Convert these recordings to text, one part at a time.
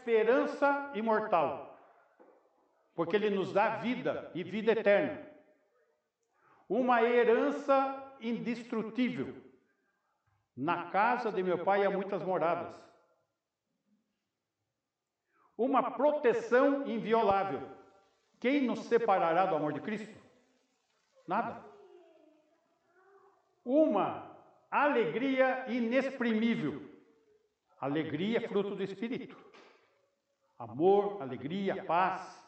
esperança imortal, porque Ele nos dá vida e vida eterna. Uma herança indestrutível. Na casa de meu Pai há muitas moradas. Uma proteção inviolável. Quem nos separará do amor de Cristo? Nada. Uma alegria inexprimível. Alegria é fruto do Espírito. Amor, alegria, paz.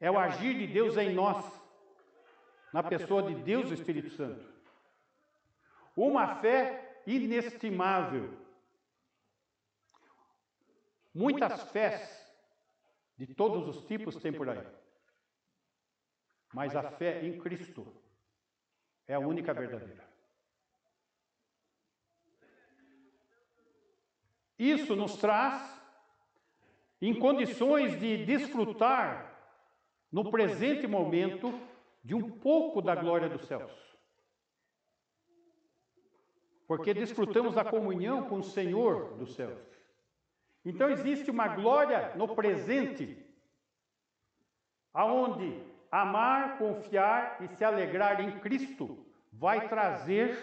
É o agir de Deus em nós, na pessoa de Deus, o Espírito Santo. Uma fé inestimável. Muitas fés de todos os tipos tem por aí. Mas a fé em Cristo é a única verdadeira. Isso nos traz em condições de desfrutar no presente momento de um pouco da glória dos céus. Porque desfrutamos da comunhão com o Senhor dos céus. Então existe uma glória no presente, aonde amar, confiar e se alegrar em Cristo vai trazer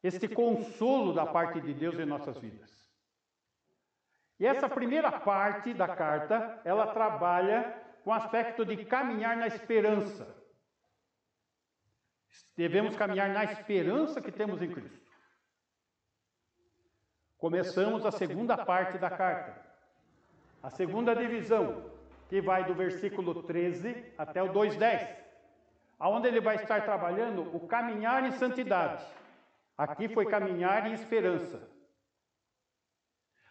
este consolo da parte de Deus em nossas vidas. E essa primeira parte da carta, ela trabalha com o aspecto de caminhar na esperança. Devemos caminhar na esperança que temos em Cristo. Começamos a segunda parte da carta. A segunda divisão, que vai do versículo 13 até o 2:10, onde ele vai estar trabalhando o caminhar em santidade. Aqui foi caminhar em esperança.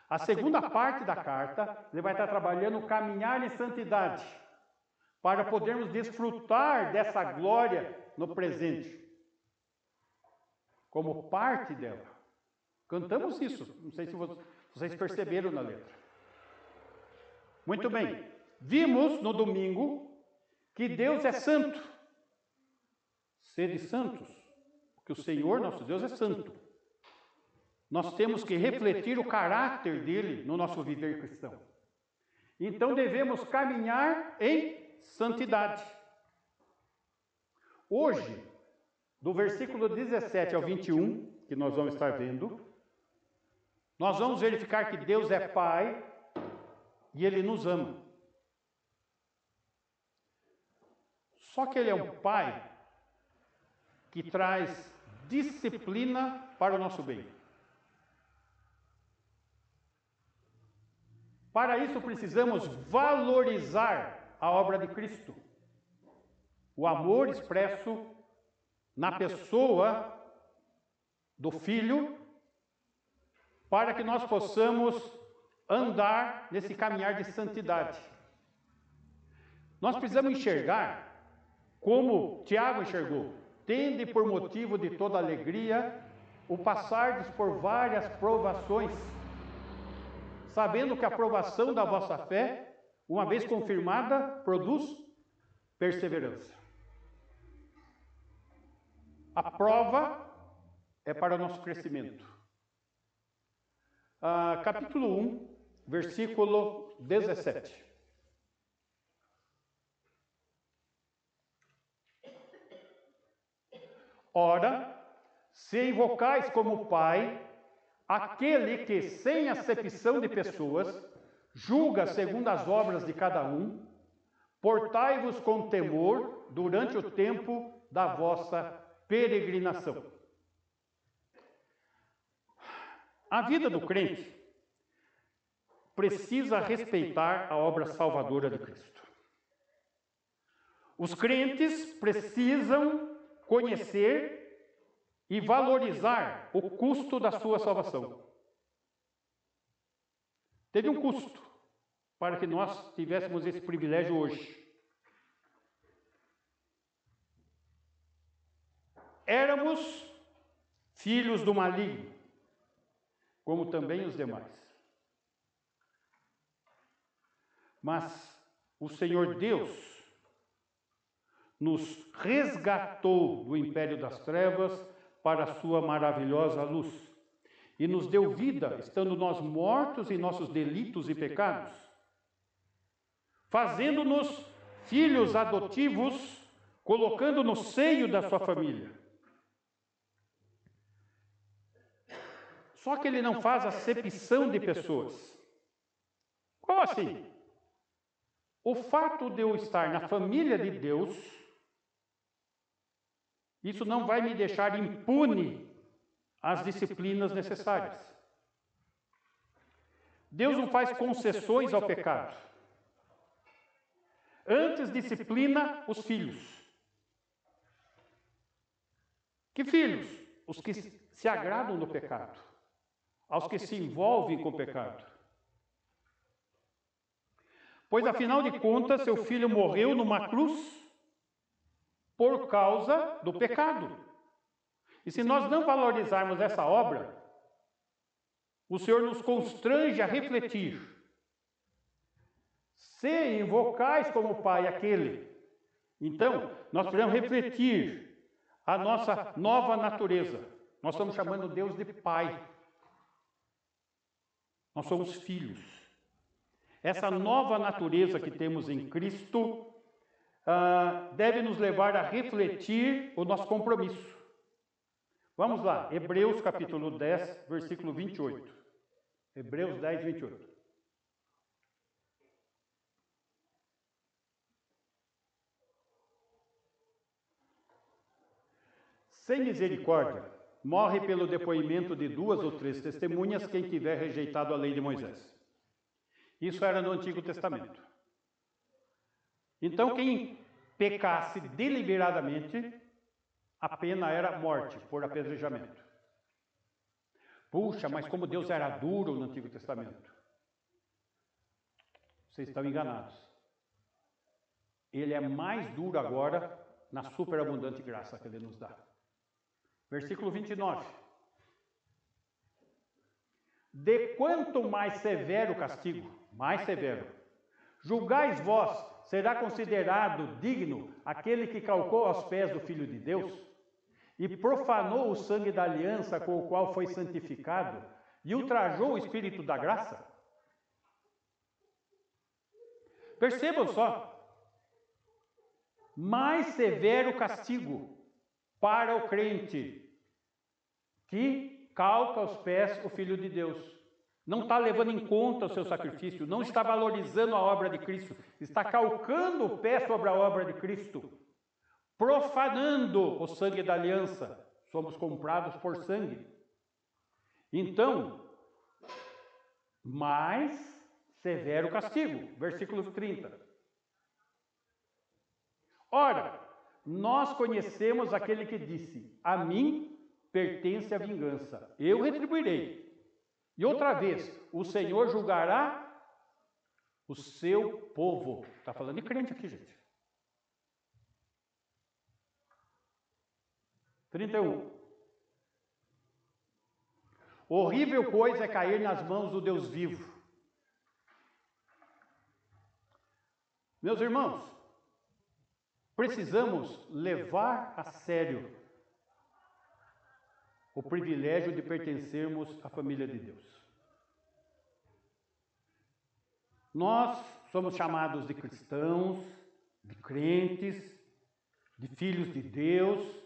A segunda parte da carta, ele vai estar trabalhando o caminhar em santidade, para podermos desfrutar dessa glória no presente, como parte dela. Cantamos isso, não sei se vocês perceberam na letra. Muito bem, vimos no domingo que Deus é santo. Sede santos, porque o Senhor nosso Deus é santo. Nós temos que refletir o caráter dele no nosso viver cristão. Então devemos caminhar em santidade. Hoje, do versículo 17 ao 21, que nós vamos estar vendo, nós vamos verificar que Deus é Pai e Ele nos ama. Só que Ele é um Pai que traz disciplina para o nosso bem. Para isso precisamos valorizar a obra de Cristo. O amor expresso na pessoa do Filho, para que nós possamos andar nesse caminhar de santidade. Nós precisamos enxergar como Tiago enxergou. Tende por motivo de toda alegria o passardes por várias provações, sabendo que a provação da vossa fé, uma vez confirmada, produz perseverança. A prova é para o nosso crescimento. Capítulo 1, versículo 17. Ora, se invocais como Pai aquele que, sem acepção de pessoas, julga segundo as obras de cada um, portai-vos com temor durante o tempo da vossa peregrinação. A vida do crente precisa respeitar a obra salvadora de Cristo. Os crentes precisam conhecer e valorizar o custo da sua salvação. Teve um custo para que nós tivéssemos esse privilégio hoje. Éramos filhos do maligno, como também os demais. Mas o Senhor Deus nos resgatou do império das trevas para a sua maravilhosa luz. e nos deu vida, estando nós mortos em nossos delitos e pecados, fazendo-nos filhos adotivos, colocando no seio da sua família. Só que ele não faz acepção de pessoas. Como assim? O fato de eu estar na família de Deus, isso não vai me deixar impune às disciplinas necessárias. Deus não faz concessões ao pecado. Antes disciplina os filhos. Que filhos? Os que se agradam do pecado, aos que se envolvem com o pecado. Pois, afinal de contas, seu filho morreu numa cruz por causa do pecado. E se nós não valorizarmos essa obra, o Senhor nos constrange a refletir. Se invocais como Pai aquele, então nós precisamos refletir a nossa nova natureza. Nós estamos chamando Deus de Pai. Nós somos filhos. Essa nova natureza que temos em Cristo deve nos levar a refletir o nosso compromisso. Vamos lá, Hebreus capítulo 10, versículo 28. Hebreus 10, 28. Sem misericórdia, morre pelo depoimento de 2 ou 3 testemunhas quem tiver rejeitado a lei de Moisés. Isso era no Antigo Testamento. Então, quem pecasse deliberadamente, a pena era morte, por apedrejamento. Puxa, mas como Deus era duro no Antigo Testamento. Vocês estão enganados. Ele é mais duro agora na superabundante graça que Ele nos dá. Versículo 29. De quanto mais severo o castigo, mais severo, julgais vós, será considerado digno aquele que calcou aos pés do Filho de Deus e profanou o sangue da aliança com o qual foi santificado e ultrajou o Espírito da graça? Percebam só, mais severo o castigo para o crente que calca aos pés o Filho de Deus. Não está levando em conta o seu sacrifício, não está valorizando a obra de Cristo, está calcando o pé sobre a obra de Cristo, profanando o sangue da aliança. Somos comprados por sangue. Então, mais severo castigo. Versículo 30. Ora, nós conhecemos aquele que disse: a mim pertence a vingança, eu retribuirei. E outra vez, o Senhor julgará o seu povo. Está falando de crente aqui, gente. 31. Horrível coisa é cair nas mãos do Deus vivo. Meus irmãos, precisamos levar a sério o privilégio de pertencermos à família de Deus. Nós somos chamados de cristãos, de crentes, de filhos de Deus,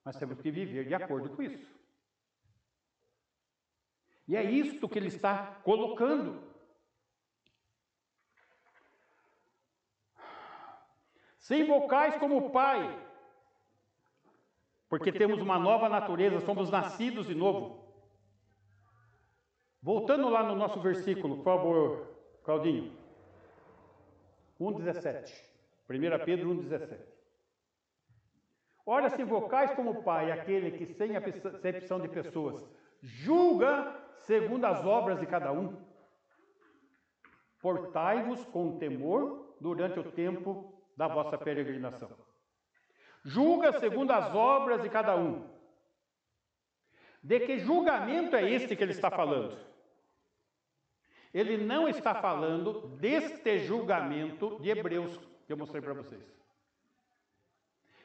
mas temos que viver de acordo com isso. E é isto que ele está colocando. Se invocais como Pai, porque temos uma nova natureza, somos nascidos de novo. Voltando lá no nosso versículo, por favor, Claudinho. 1,17. 1 Pedro 1,17. Ora, se invocais como Pai aquele que, sem acepção de pessoas, julga segundo as obras de cada um, portai-vos com temor durante o tempo da vossa peregrinação. Julga segundo as obras de cada um. De que julgamento é este que ele está falando? Ele não está falando deste julgamento de Hebreus que eu mostrei para vocês.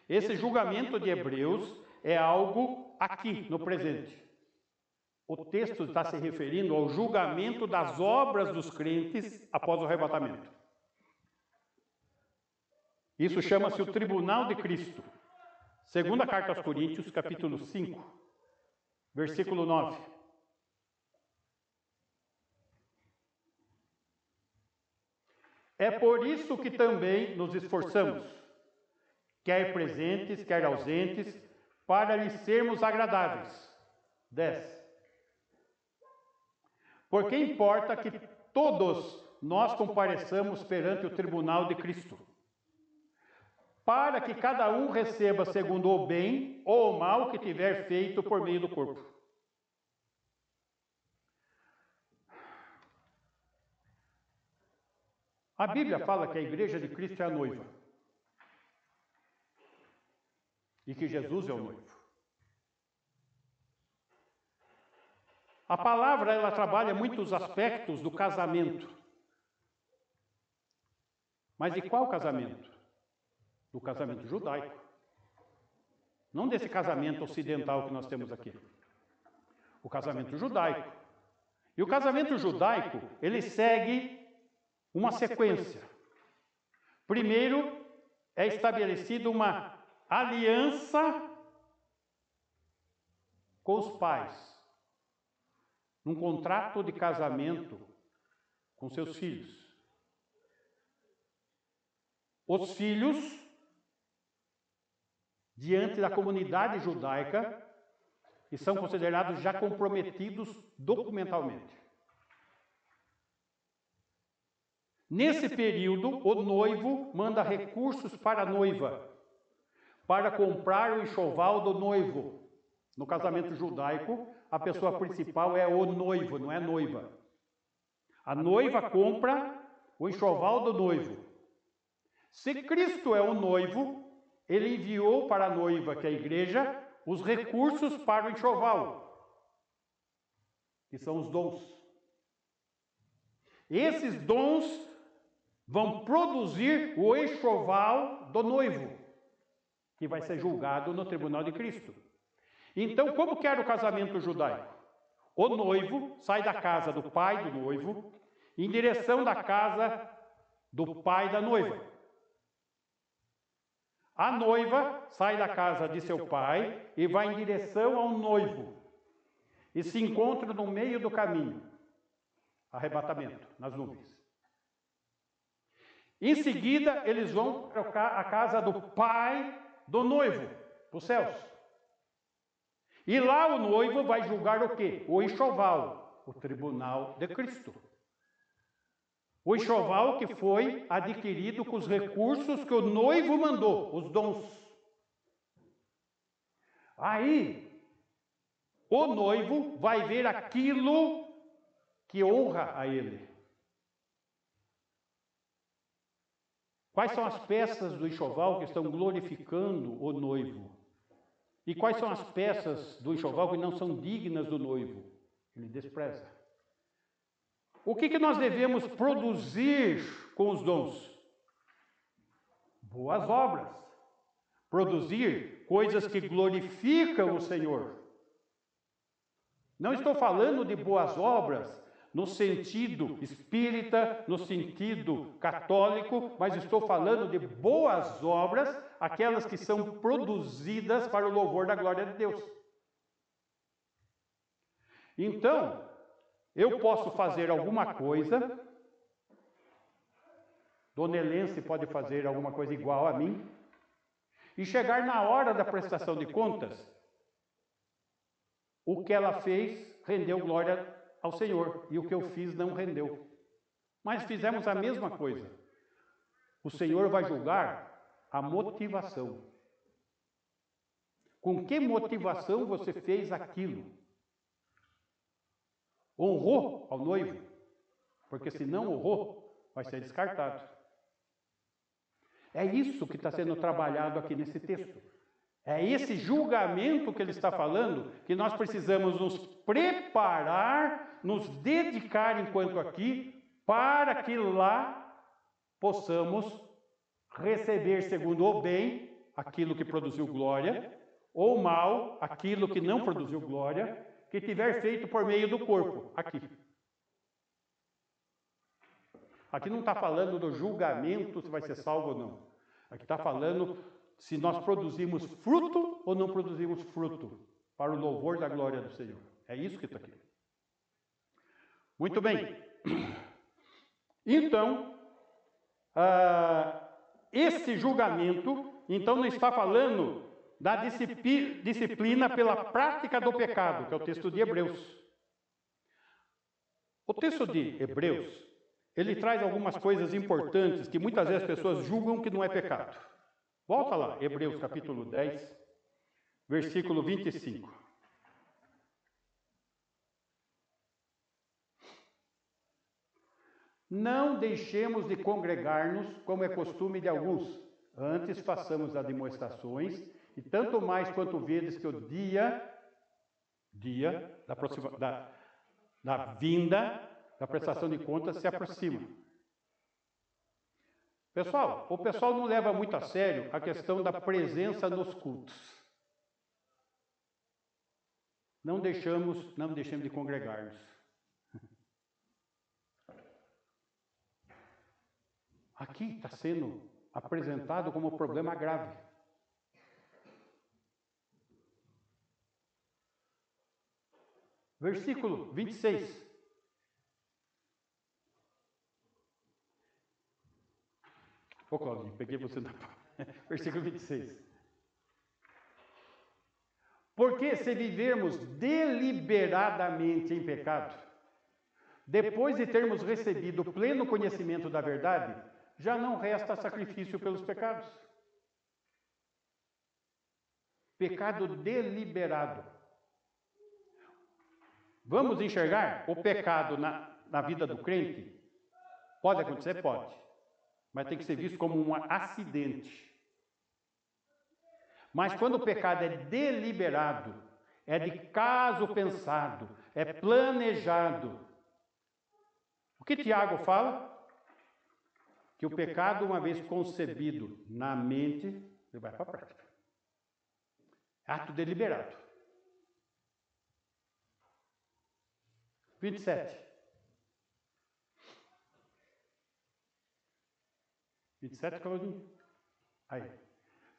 Esse julgamento de Hebreus é algo aqui, no presente. o texto está se referindo ao julgamento das obras dos crentes após o arrebatamento. Isso chama-se o tribunal de Cristo. Segunda carta aos Coríntios, capítulo 5, versículo 9. É por isso que também nos esforçamos, quer presentes, quer ausentes, para lhes sermos agradáveis. 10. Porque importa que todos nós compareçamos perante o tribunal de Cristo, para que cada um receba segundo o bem ou o mal que tiver feito por meio do corpo. A Bíblia fala que a igreja de Cristo é a noiva e que Jesus é o noivo. A palavra, ela trabalha muitos aspectos do casamento. Mas de qual casamento? Do casamento judaico. Não desse casamento ocidental que nós temos aqui. O casamento judaico. E o casamento judaico, ele segue uma sequência. Primeiro, é estabelecida uma aliança com os pais. Num contrato de casamento com seus filhos. Os filhos, diante da comunidade judaica, e são considerados já comprometidos documentalmente. Nesse período, o noivo manda recursos para a noiva, para comprar o enxoval do noivo. No casamento judaico, a pessoa principal é o noivo, não é a noiva. A noiva compra o enxoval do noivo. Se Cristo é o noivo, ele enviou para a noiva, que é a igreja, os recursos para o enxoval, que são os dons. Esses dons vão produzir o enxoval do noivo, que vai ser julgado no tribunal de Cristo. Então, como que era o casamento judaico? O noivo sai da casa do pai do noivo em direção da casa do pai da noiva. A noiva sai da casa de seu pai e vai em direção ao noivo. E se encontram no meio do caminho. Arrebatamento, nas nuvens. Em seguida, eles vão para a casa do pai do noivo, para os céus. E lá o noivo vai julgar o quê? O enxoval, o tribunal de Cristo. O enxoval que foi adquirido com os recursos que o noivo mandou, os dons. Aí, o noivo vai ver aquilo que honra a ele. Quais são as peças do enxoval que estão glorificando o noivo? E quais são as peças do enxoval que não são dignas do noivo? Ele despreza. O que nós devemos produzir com os dons? Boas obras. Produzir coisas que glorificam o Senhor. Não estou falando de boas obras no sentido espírita, no sentido católico, mas estou falando de boas obras, aquelas que são produzidas para o louvor da glória de Deus. Então, eu posso fazer alguma coisa, Dona Helense pode fazer alguma coisa igual a mim, e chegar na hora da prestação de contas, o que ela fez rendeu glória ao Senhor, e o que eu fiz não rendeu. Mas fizemos a mesma coisa. O Senhor vai julgar a motivação. Com que motivação você fez aquilo? Honrou ao noivo? Porque se não honrou, vai ser descartado. É isso que está sendo trabalhado aqui nesse texto. É esse julgamento que ele está falando, que nós precisamos nos preparar, nos dedicar enquanto aqui, para que lá possamos receber segundo o bem, aquilo que produziu glória, ou mal, aquilo que não produziu glória, que tiver feito por meio do corpo. Aqui. Aqui não está falando do julgamento se vai ser salvo ou não. Aqui está falando se nós produzimos fruto ou não produzimos fruto para o louvor da glória do Senhor. É isso que está aqui. Muito bem. Então, esse julgamento, então, não está falando da disciplina pela prática do pecado, que é o texto de Hebreus. O texto de Hebreus, ele traz algumas coisas importantes que muitas vezes as pessoas julgam que não é pecado. Volta lá, Hebreus capítulo 10, versículo 25. Não deixemos de congregar-nos, como é costume de alguns. Antes façamos admoestações, e tanto mais quanto vedes que o dia da vinda, da prestação de contas se aproxima. Pessoal, o pessoal não leva muito a sério a questão da presença nos cultos. Não deixemos de congregar-nos. Aqui está sendo apresentado como problema grave. Versículo 26. Ô, Claudinho, peguei você na... Versículo 26. Porque se vivermos deliberadamente em pecado, depois de termos recebido o pleno conhecimento da verdade, já não resta sacrifício pelos pecados. Pecado deliberado. Vamos enxergar o pecado na vida do crente? Pode acontecer? Pode. Mas tem que ser visto como um acidente. Mas quando o pecado é deliberado, é de caso pensado, é planejado. O que Tiago fala? Que o pecado, uma vez concebido na mente, ele vai para a prática. Ato deliberado. 27. 27, Claudinho? Aí.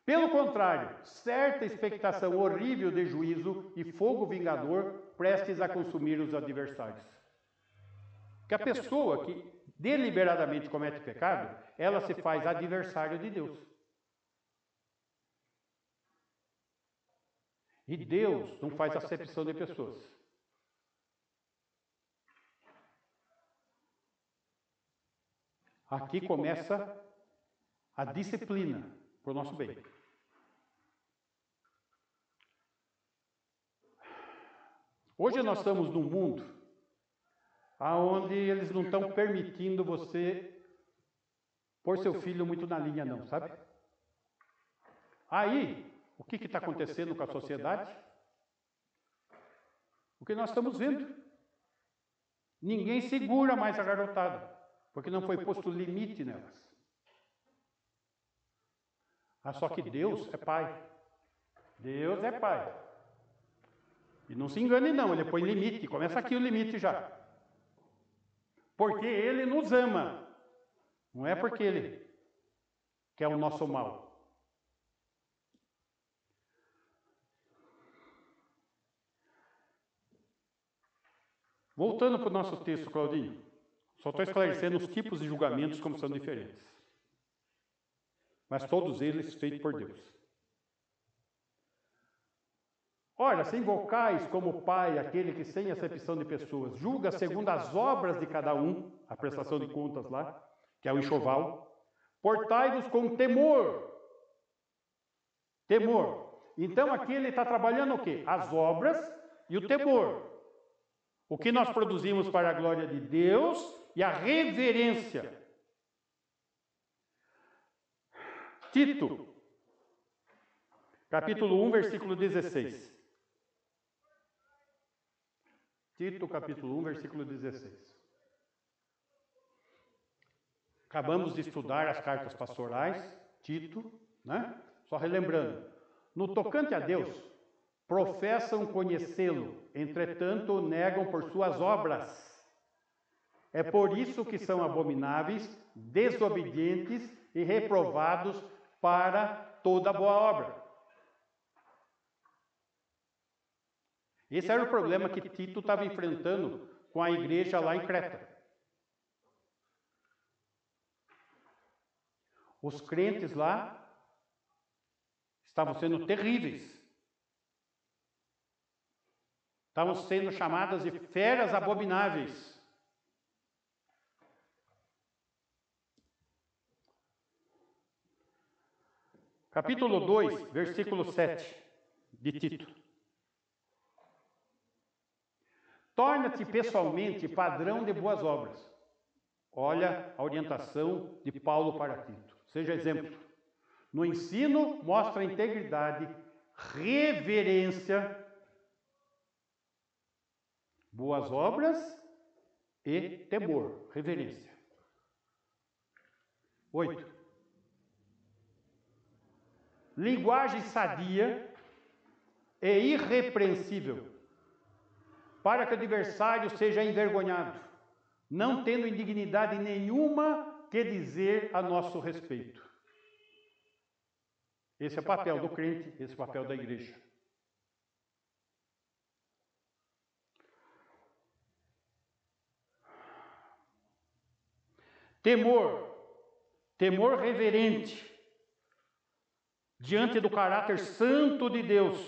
Pelo contrário, certa expectação horrível de juízo e fogo vingador prestes a consumir os adversários. Que a pessoa que deliberadamente comete pecado, ela se faz adversário de Deus. E Deus não faz acepção de pessoas. Aqui começa a disciplina para o nosso bem. Hoje nós estamos num mundo onde eles não estão permitindo você pôr seu filho muito na linha, não, sabe? Aí, o que está acontecendo com a sociedade? O que nós estamos vendo. Ninguém segura mais a garotada, porque não foi posto limite nelas. Só que Deus é Pai. Deus é Pai. E não se engane não, Ele põe limite. Começa aqui o limite já. Porque Ele nos ama. Não é porque Ele quer o nosso mal. Voltando para o nosso texto, Claudinho. Só estou esclarecendo os tipos de julgamentos como são diferentes. Mas todos eles feitos por Deus. Ora, se invocais como Pai aquele que sem acepção de pessoas julga segundo as obras de cada um, a prestação de contas lá, que é o enxoval, portai-vos com temor. Temor. Então aqui ele está trabalhando o quê? As obras e o temor. O que nós produzimos para a glória de Deus e a reverência. Tito, capítulo 1, versículo 16. Tito, capítulo 1, versículo 16. Acabamos de estudar as cartas pastorais, Tito, né? Só relembrando. No tocante a Deus, professam conhecê-lo entretanto, o negam por suas obras. É por isso que são abomináveis, desobedientes e reprovados para toda boa obra. Esse era o problema que Tito estava enfrentando com a igreja lá em Creta. Os crentes lá estavam sendo terríveis. Estavam sendo chamadas de feras abomináveis. Capítulo 2, versículo 7 de Tito. Torna-te pessoalmente padrão de boas obras. Olha a orientação de Paulo para Tito. Seja exemplo. No ensino, mostra integridade, reverência, boas obras e temor. Reverência. 8. Linguagem sadia e irrepreensível, para que o adversário seja envergonhado, não tendo indignidade nenhuma que dizer a nosso respeito. Esse é o papel do crente, esse é o papel da igreja. Temor reverente, diante do caráter santo de Deus.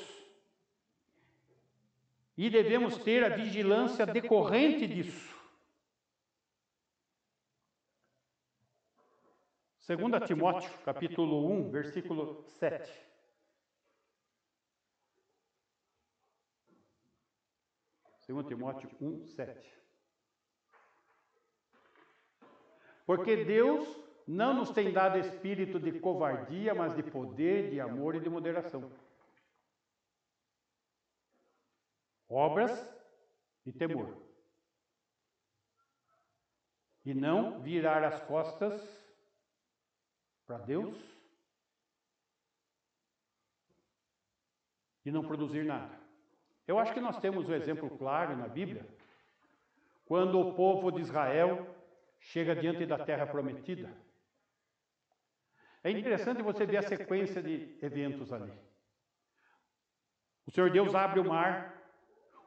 E devemos ter a vigilância decorrente disso. 2 Timóteo, capítulo 1, versículo 7. Timóteo 1, 7. Porque Deus não nos tem dado espírito de covardia, mas de poder, de amor e de moderação. Obras e temor. E não virar as costas para Deus e não produzir nada. Eu acho que nós temos um exemplo claro na Bíblia, quando o povo de Israel chega diante da terra prometida. É interessante você ver a sequência de eventos ali. O Senhor Deus abre o mar,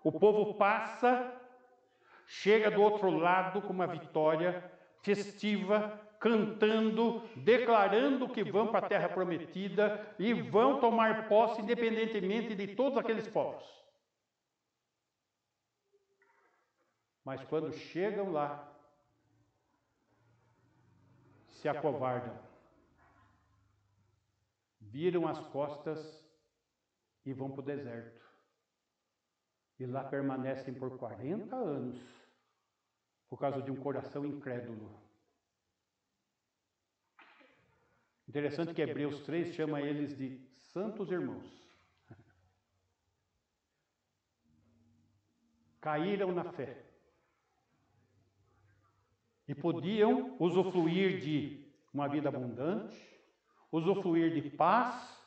o povo passa, chega do outro lado com uma vitória festiva, cantando, declarando que vão para a terra prometida e vão tomar posse independentemente de todos aqueles povos. Mas quando chegam lá, se acovardam, viram as costas e vão para o deserto. E lá permanecem por 40 anos, por causa de um coração incrédulo. Interessante que Hebreus 3 chama eles de santos irmãos. Caíram na fé. E podiam usufruir de uma vida abundante, usufruir de paz,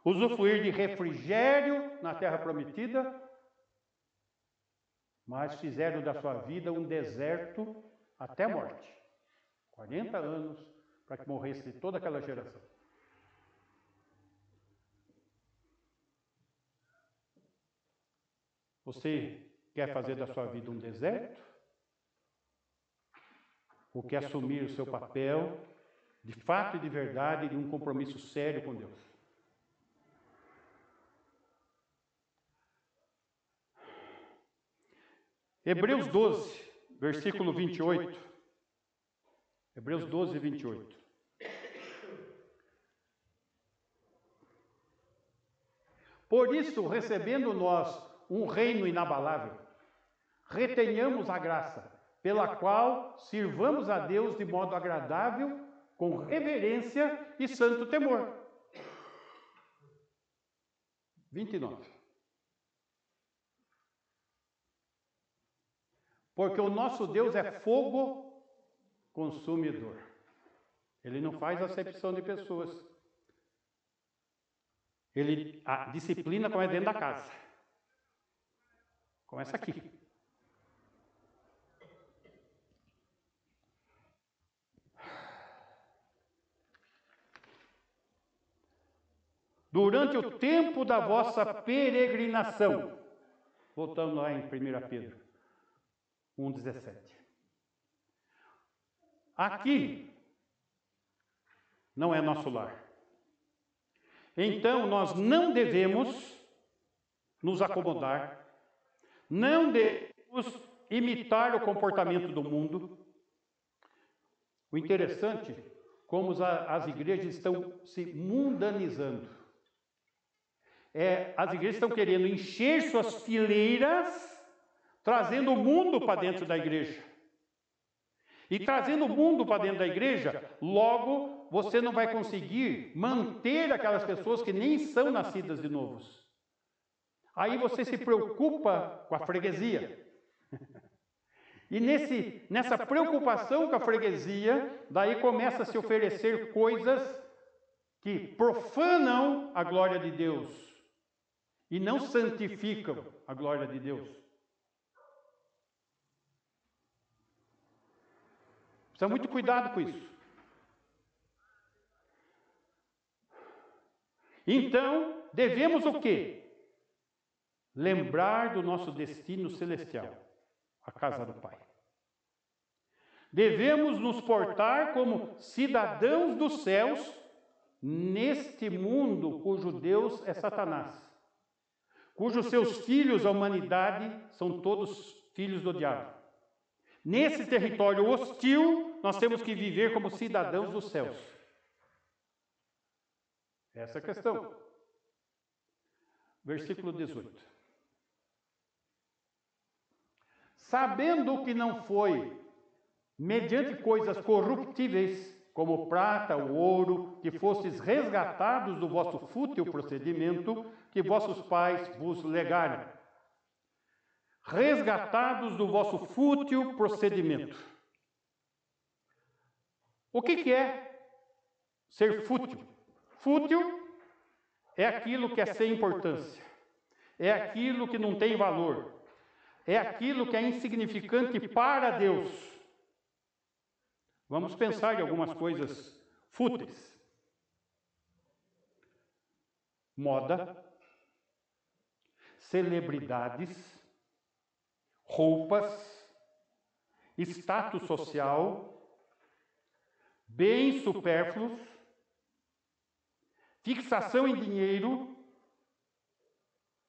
usufruir de refrigério na terra prometida, mas fizeram da sua vida um deserto até a morte. 40 anos para que morresse toda aquela geração. Você quer fazer da sua vida um deserto? Ou quer assumir o seu papel de fato e de verdade, de um compromisso sério com Deus? Hebreus 12, versículo 28. Hebreus 12, 28. Por isso, recebendo nós um reino inabalável, retenhamos a graça, pela qual sirvamos a Deus de modo agradável, com reverência e santo temor. 29. Porque o nosso Deus é fogo consumidor. Ele não faz acepção de pessoas. A disciplina começa dentro da casa. Começa aqui. Durante o tempo da vossa peregrinação. Voltando lá em 1 Pedro 1,17. Aqui não é nosso lar. Então, nós não devemos nos acomodar, não devemos imitar o comportamento do mundo. O interessante, como as igrejas estão se mundanizando. As igrejas estão querendo encher suas fileiras, trazendo o mundo para dentro da igreja. E trazendo o mundo para dentro da igreja, logo você não vai conseguir manter aquelas pessoas que nem são nascidas de novos. Aí você se preocupa com a freguesia. E nessa preocupação com a freguesia, daí começa a se oferecer coisas que profanam a glória de Deus e não santificam a glória de Deus. Precisa muito cuidado com isso. Então, devemos o quê? Lembrar do nosso destino celestial, a casa do Pai. Devemos nos portar como cidadãos dos céus neste mundo cujo Deus é Satanás, cujos seus filhos, a humanidade, são todos filhos do diabo. Nesse território hostil, nós temos que viver como cidadãos dos céus. Essa é a questão. Versículo 18. Sabendo que não foi mediante coisas corruptíveis, como prata ou ouro, que fostes resgatados do vosso fútil procedimento, que vossos pais vos legaram. Resgatados do vosso fútil procedimento. O que é ser fútil? Fútil é aquilo que é sem importância, é aquilo que não tem valor, é aquilo que é insignificante para Deus. Vamos pensar em algumas coisas fúteis. Moda, celebridades, roupas, status social, bens supérfluos, fixação em dinheiro,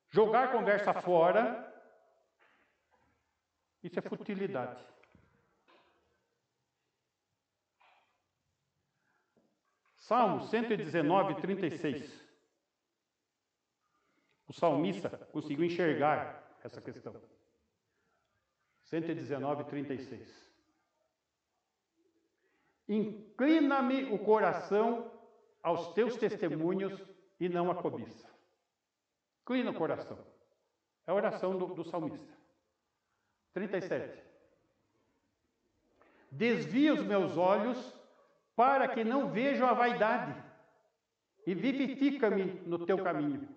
jogar conversa fora. Isso é futilidade. Salmo 119, 36. O salmista conseguiu enxergar essa questão. 119, 36. Inclina-me o coração aos teus testemunhos e não a cobiça. Inclina o coração. É a oração do salmista. 37. Desvia os meus olhos para que não vejam a vaidade e vivifica-me no teu caminho.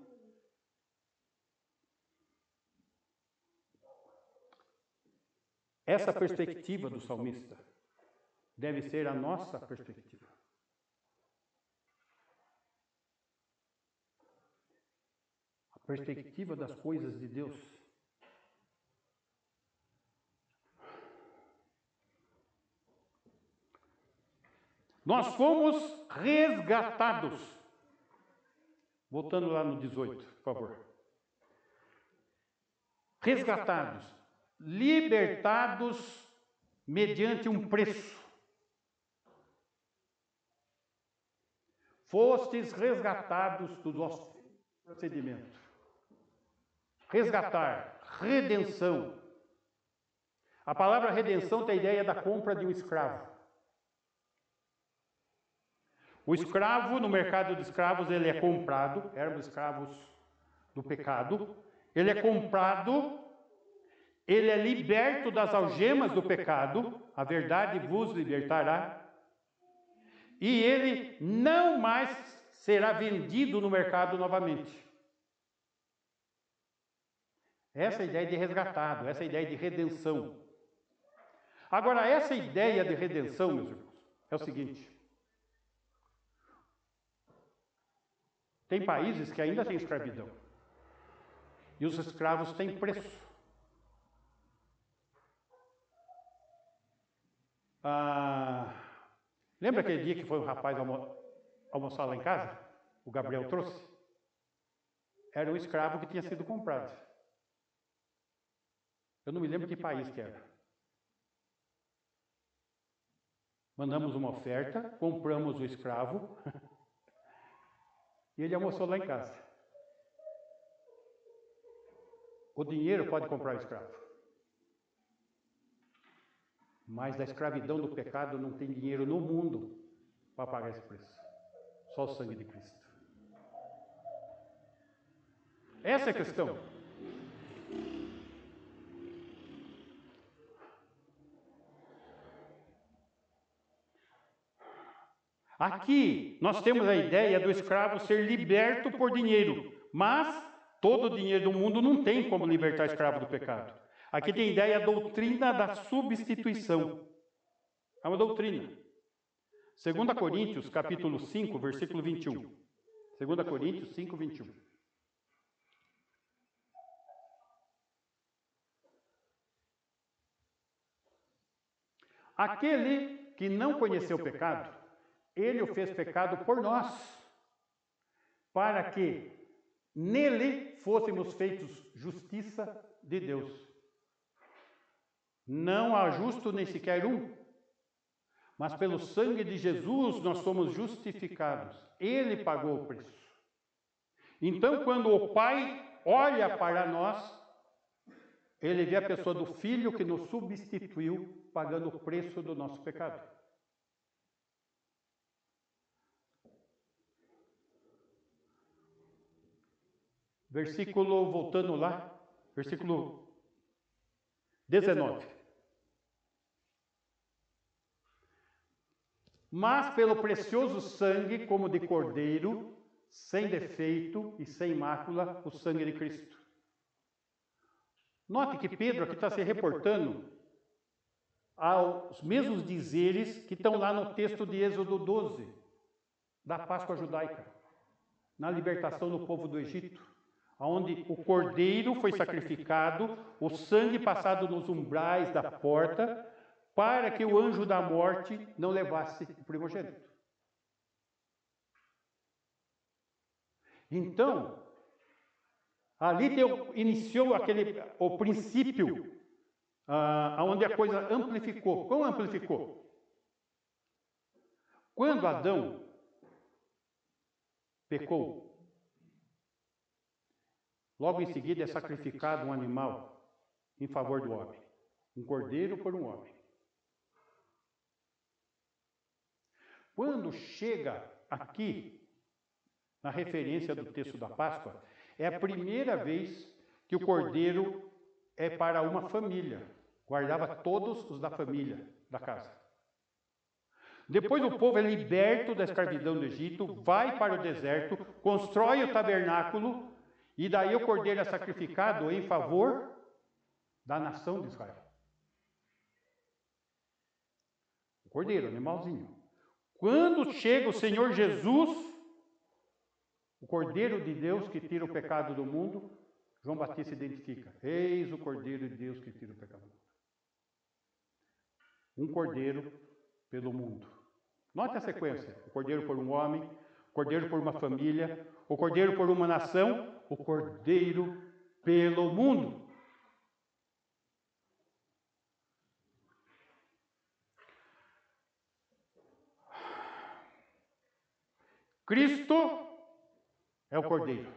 Essa perspectiva do salmista deve ser a nossa perspectiva. A perspectiva das coisas de Deus. Nós fomos resgatados. Voltando lá no 18, por favor. Resgatados, libertados mediante um preço. Fostes resgatados do nosso procedimento. Resgatar, redenção. A palavra redenção tem a ideia da compra de um escravo. O escravo, no mercado de escravos, ele é comprado, éramos escravos do pecado, ele é comprado, ele é liberto das algemas do pecado, a verdade vos libertará, e ele não mais será vendido no mercado novamente. Essa é a ideia de resgatado, essa é a ideia de redenção. Agora, essa ideia de redenção, meus irmãos, é o seguinte. Tem países que ainda têm escravidão. E os escravos têm preço. Lembra aquele dia que foi um rapaz almoçar lá em casa? O Gabriel trouxe? Era um escravo que tinha sido comprado. Eu não me lembro que país que era. Mandamos uma oferta, compramos o escravo e ele almoçou lá em casa. O dinheiro pode comprar o escravo. Mas da escravidão do pecado não tem dinheiro no mundo para pagar esse preço. Só o sangue de Cristo. Essa é a questão. Aqui nós temos a ideia do escravo ser liberto por dinheiro, mas todo o dinheiro do mundo não tem como libertar o escravo do pecado. Aqui tem a ideia da doutrina da substituição. É uma doutrina. 2 Coríntios, capítulo 5, versículo 21. 2 Coríntios 5, 21. Aquele que não conheceu o pecado, ele o fez pecado por nós, para que nele fôssemos feitos justiça de Deus. Não há justo nem sequer um, mas pelo sangue de Jesus nós somos justificados. Ele pagou o preço. Então, quando o Pai olha para nós, ele vê a pessoa do Filho que nos substituiu, pagando o preço do nosso pecado. Versículo, voltando lá, versículo 19. Mas pelo precioso sangue, como de cordeiro, sem defeito e sem mácula, o sangue de Cristo. Note que Pedro aqui está se reportando aos mesmos dizeres que estão lá no texto de Êxodo 12, da Páscoa judaica, na libertação do povo do Egito, onde o cordeiro foi sacrificado, o sangue passado nos umbrais da porta, para que o anjo da morte não levasse o primogênito. Então, ali iniciou o princípio, onde a coisa amplificou. Como amplificou? Quando Adão pecou, logo em seguida é sacrificado um animal em favor do homem. Um cordeiro por um homem. Quando chega aqui, na referência do texto da Páscoa, é a primeira vez que o cordeiro é para uma família. Guardava todos os da família, da casa. Depois o povo é liberto da escravidão do Egito, vai para o deserto, constrói o tabernáculo, e daí o cordeiro é sacrificado em favor da nação de Israel. O cordeiro, animalzinho. Quando chega o Senhor Jesus, o Cordeiro de Deus que tira o pecado do mundo, João Batista identifica: eis o Cordeiro de Deus que tira o pecado do mundo. Um cordeiro pelo mundo. Note a sequência: o cordeiro por um homem, o cordeiro por uma família, o cordeiro por uma nação, o cordeiro pelo mundo. Cristo é o cordeiro.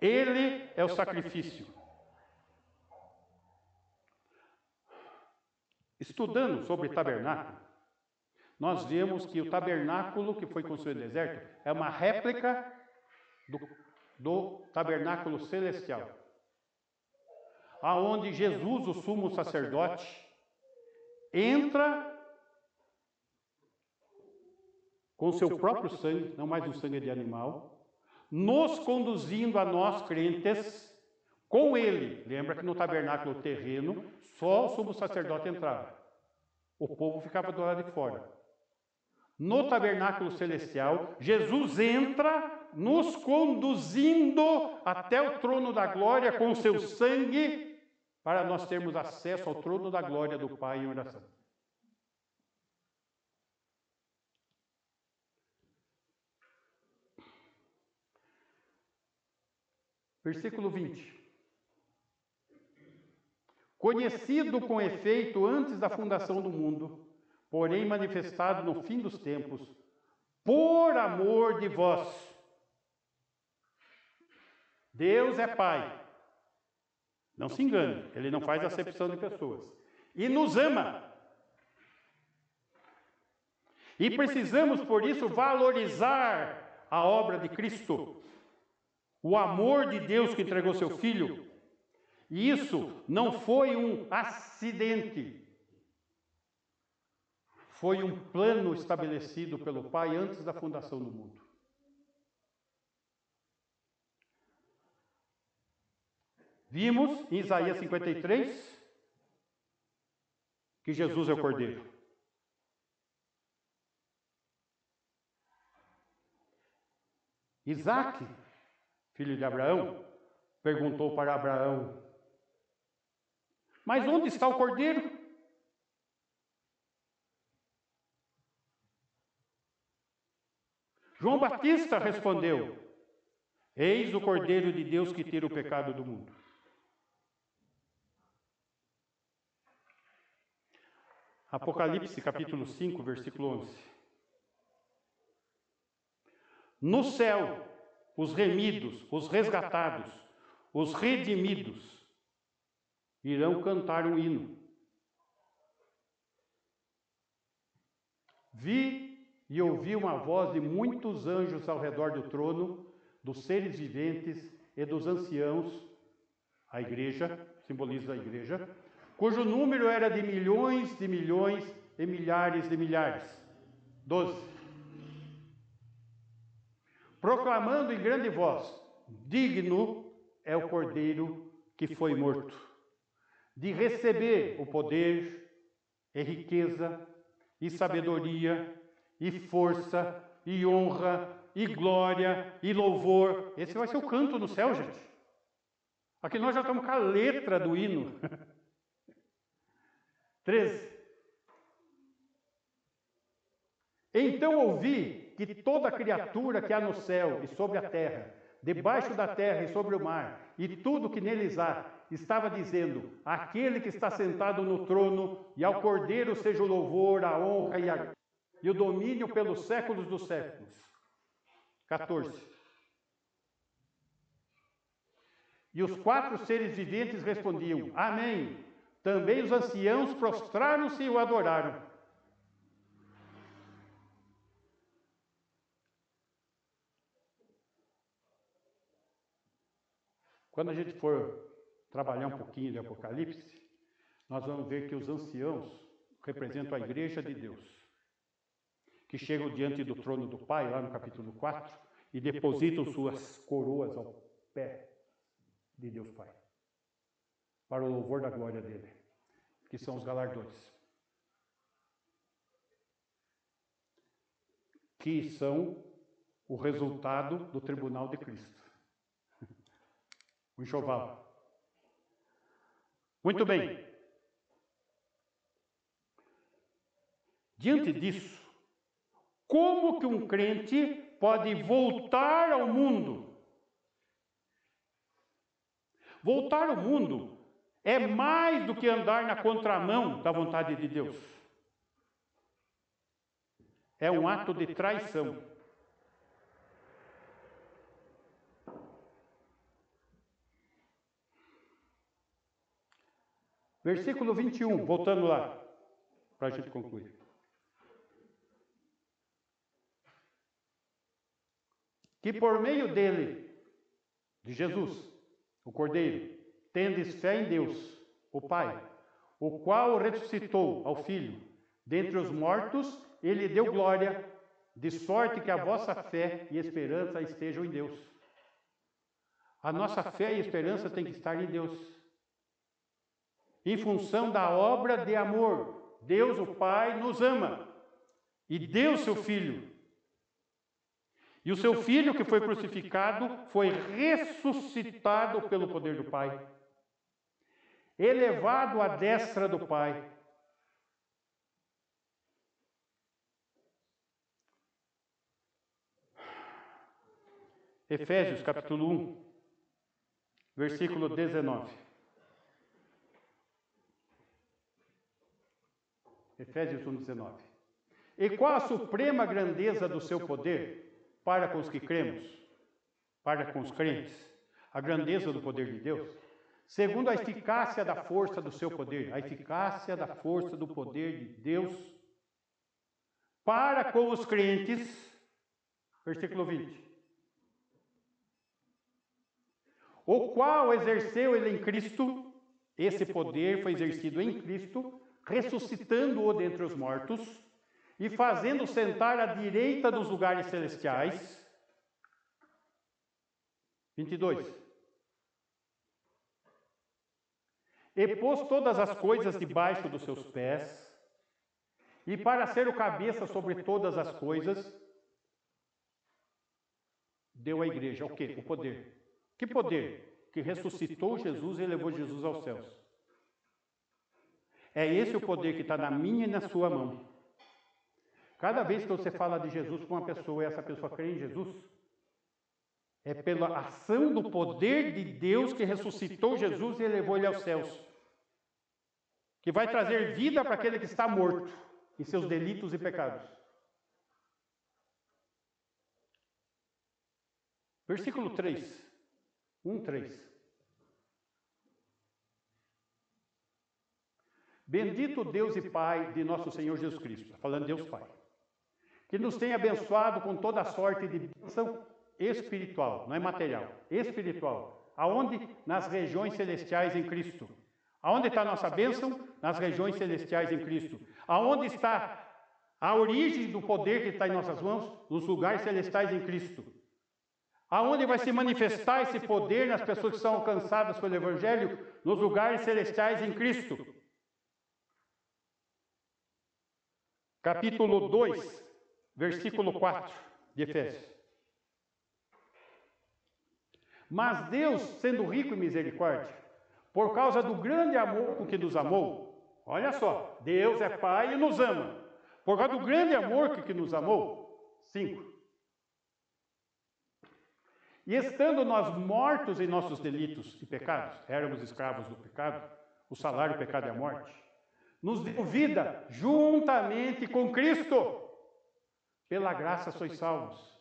Ele é o sacrifício. Estudando sobre tabernáculo, nós vemos que o tabernáculo que foi construído no deserto é uma réplica do tabernáculo celestial, aonde Jesus, o sumo sacerdote, entra com seu próprio sangue, não mais um sangue de animal, nos conduzindo a nós crentes, Com ele, lembra que no tabernáculo terreno, só o sumo sacerdote entrava. O povo ficava do lado de fora. No tabernáculo celestial, Jesus entra nos conduzindo até o trono da glória com seu sangue, para nós termos acesso ao trono da glória do Pai em oração. Versículo 20. Conhecido com efeito antes da fundação do mundo, porém manifestado no fim dos tempos, por amor de vós. Deus é Pai. Não se engane, Ele não faz acepção de pessoas. E nos ama. E precisamos, por isso, valorizar a obra de Cristo. O amor de Deus que entregou seu Filho. E isso não foi um acidente. Foi um plano estabelecido pelo Pai antes da fundação do mundo. Vimos em Isaías 53 que Jesus é o Cordeiro. Isaac, filho de Abraão, perguntou para Abraão: mas onde está o Cordeiro? João Batista respondeu: eis o Cordeiro de Deus que tira o pecado do mundo. Apocalipse capítulo 5, versículo 11. No céu, os remidos, os resgatados, os redimidos, irão cantar um hino. Vi e ouvi uma voz de muitos anjos ao redor do trono, dos seres viventes e dos anciãos, a igreja, simboliza a igreja, cujo número era de milhões e milhares de milhares. 12. Proclamando em grande voz: digno é o Cordeiro que foi morto, de receber o poder, e riqueza, e sabedoria, e força, e honra, e glória, e louvor. Esse vai ser o canto no céu, gente. Aqui nós já estamos com a letra do hino. 13. Então ouvi que toda criatura que há no céu e sobre a terra, debaixo da terra e sobre o mar, e tudo que neles há, estava dizendo: aquele que está sentado no trono, e ao Cordeiro seja o louvor, a honra e o domínio pelos séculos dos séculos. 14. E os 4 seres viventes respondiam: amém. Também os anciãos prostraram-se e o adoraram. Quando a gente for trabalhar um pouquinho de Apocalipse, nós vamos ver que os anciãos representam a igreja de Deus, que chegam diante do trono do Pai, lá no capítulo 4, e depositam suas coroas ao pé de Deus Pai, para o louvor da glória dele, que são os galardões, que são o resultado do tribunal de Cristo. O enxoval. Muito bem. Diante disso, como que um crente pode voltar ao mundo? Voltar ao mundo é mais do que andar na contramão da vontade de Deus. É um ato de traição. Versículo 21, voltando lá, para a gente concluir. Que por meio dele, de Jesus, o Cordeiro, tendes fé em Deus, o Pai, o qual ressuscitou ao Filho dentre os mortos e lhe deu glória, de sorte que a vossa fé e esperança estejam em Deus. A nossa fé e esperança tem que estar em Deus. Em função da obra de amor. Deus, o Pai, nos ama. E deu seu Filho. E o seu Filho que foi crucificado foi ressuscitado pelo poder do Pai. Elevado à destra do Pai. Efésios capítulo 1, versículo 19. Efésios 1, 19. E qual a suprema grandeza do seu poder para com os que cremos? Para com os crentes? A grandeza do poder de Deus? Segundo a eficácia da força do seu poder. A eficácia da força do poder de Deus para com os crentes. Versículo 20. O qual exerceu ele em Cristo, esse poder foi exercido em Cristo, ressuscitando-o dentre os mortos e fazendo sentar à direita dos lugares celestiais. 22. E pôs todas as coisas debaixo dos seus pés, e para ser o cabeça sobre todas as coisas, deu à igreja o quê? O poder. Que poder? Que ressuscitou Jesus e levou Jesus aos céus. É esse o poder que está na minha e na sua mão. Cada vez que você fala de Jesus com uma pessoa e essa pessoa crê em Jesus, é pela ação do poder de Deus que ressuscitou Jesus e levou ele aos céus. Que vai trazer vida para aquele que está morto em seus delitos e pecados. Versículo 3. 1:3. Bendito Deus e Pai de nosso Senhor Jesus Cristo, falando Deus Pai, que nos tem abençoado com toda a sorte de bênção espiritual, não é material, espiritual. Aonde? Nas regiões celestiais em Cristo. Aonde está a nossa bênção? Nas regiões celestiais em Cristo. Aonde está a origem do poder que está em nossas mãos? Nos lugares celestiais em Cristo. Aonde vai se manifestar esse poder nas pessoas que são alcançadas pelo Evangelho? Nos lugares celestiais em Cristo. Capítulo 2, versículo 4 de Efésios. Mas Deus, sendo rico em misericórdia, por causa do grande amor com que nos amou, olha só, Deus é Pai e nos ama. Por causa do grande amor com que nos amou, 5. E estando nós mortos em nossos delitos e pecados, éramos escravos do pecado, o salário do pecado é a morte, nos deu vida juntamente com Cristo. Pela graça sois salvos.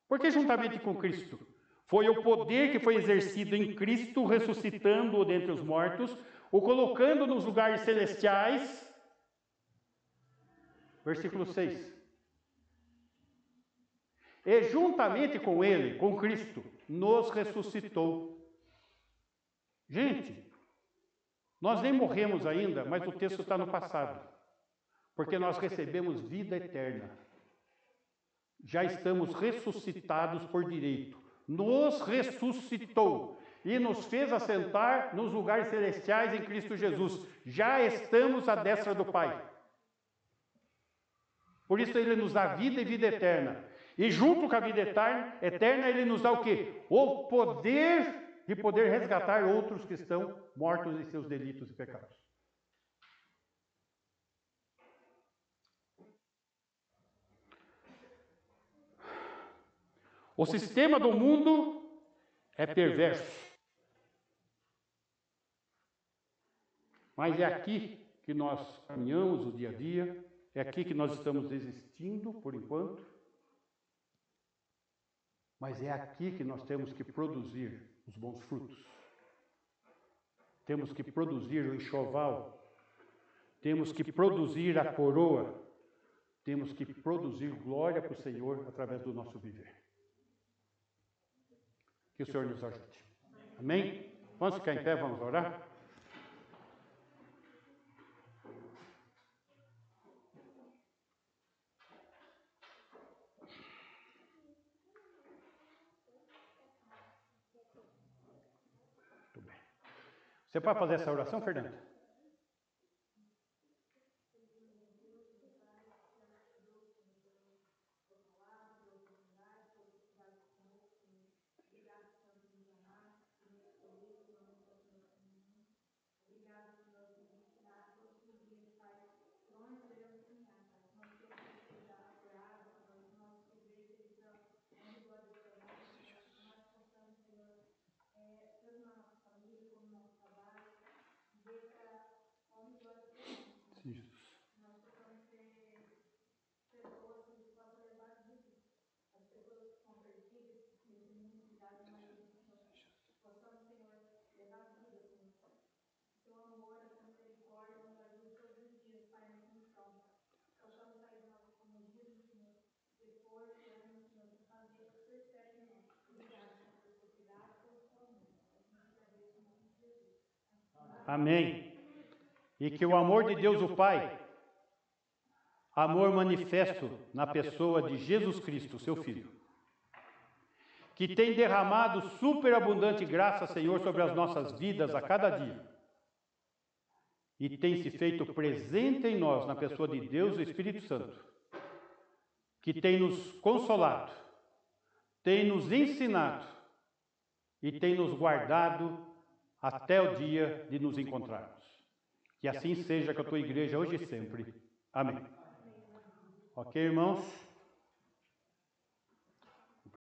Por que juntamente com Cristo? Foi o poder que foi exercido em Cristo, ressuscitando-o dentre os mortos, o colocando nos lugares celestiais. Versículo 6. E juntamente com ele, com Cristo, nos ressuscitou. Gente, nós nem morremos ainda, mas o texto está no passado. Porque nós recebemos vida eterna. Já estamos ressuscitados por direito. Nos ressuscitou e nos fez assentar nos lugares celestiais em Cristo Jesus. Já estamos à destra do Pai. Por isso ele nos dá vida e vida eterna. E junto com a vida eterna, ele nos dá o quê? O poder de poder resgatar outros que estão mortos em seus delitos e pecados. O sistema do mundo é perverso. Mas é aqui que nós caminhamos o dia a dia, é aqui que nós estamos existindo por enquanto. Mas é aqui que nós temos que produzir os bons frutos. Temos que produzir o enxoval. Temos que produzir a coroa. Temos que produzir glória para o Senhor através do nosso viver. Que o Senhor nos ajude. Amém? Vamos ficar em pé, vamos orar? Você pode fazer essa oração, Fernanda? Amém. E que o amor de Deus o Pai, amor manifesto na pessoa de Jesus Cristo, seu Filho, que tem derramado superabundante graça, Senhor, sobre as nossas vidas a cada dia, e tem se feito presente em nós, na pessoa de Deus, o Espírito Santo, que tem nos consolado, tem nos ensinado e tem nos guardado até o dia de nos encontrarmos. Que assim seja com a tua igreja hoje e sempre. Amém. Ok, irmãos?